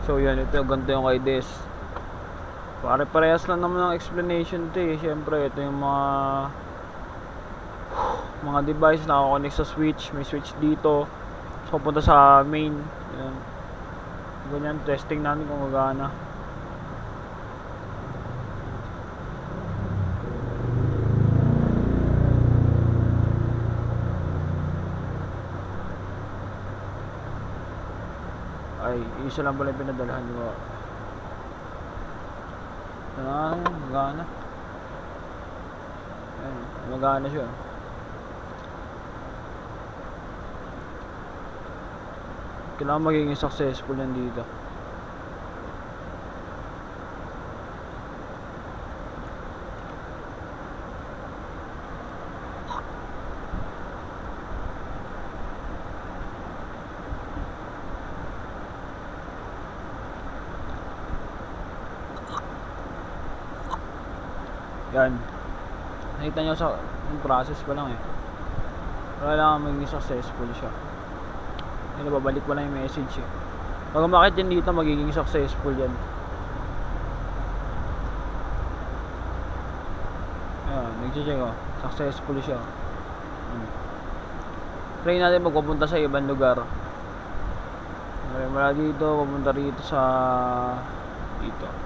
So yan, ito ganito yung kay Des. Pare-parehas lang naman ng explanation to eh. Siyempre, ito yung mga device na nakakonect sa switch. May switch dito. So, punta sa main. Yan. Ganyan, testing natin kung magana. Ay, isa lang pala yung pinadalahan nyo. Magana. Ayan, magana siya. Kailangan magiging successful yan dito. Yan. Nakita nyo sa yung process pa lang eh. Kailangan maging successful siya. Yan, babalik pa lang yung message eh. Pag umakit yan dito, magiging successful yan. Ayan, nag-check oh. Successful siya. Try natin magpupunta sa ibang lugar. Mula dito, pupunta rito sa dito.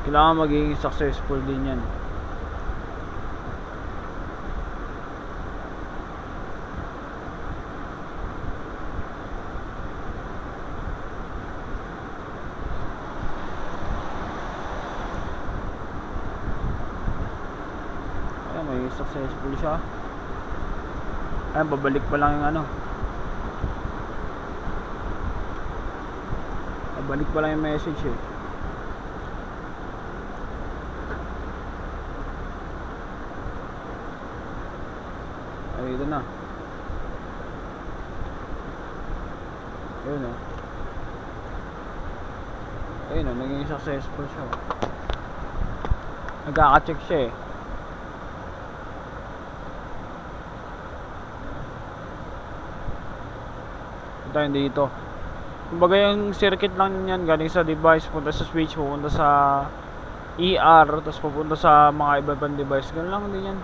Kailangan maging successful din yan. Ayan, maging successful siya. Ayan, babalik pa lang yung ano. Babalik pa lang yung message eh. Ay, ito na. Ayun o. Ayun o, naging successful siya. Nagkaka-check siya eh. Ito yung dito. Kumbaga yung circuit lang yan, galing sa device, punta sa switch, pupunta sa ER, tapos pupunta sa mga iba-ibang device. Ganun lang din yan.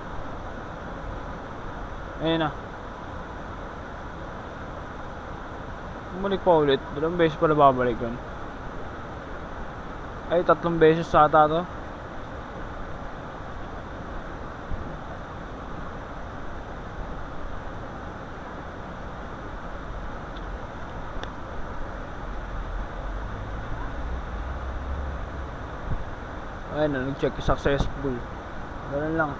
Ayun na. Bumalik pa ulit. 2 beses pala babalik yun. Ay, 3 beses sa ata to. Ayun na, nag-check successful. Ganun lang.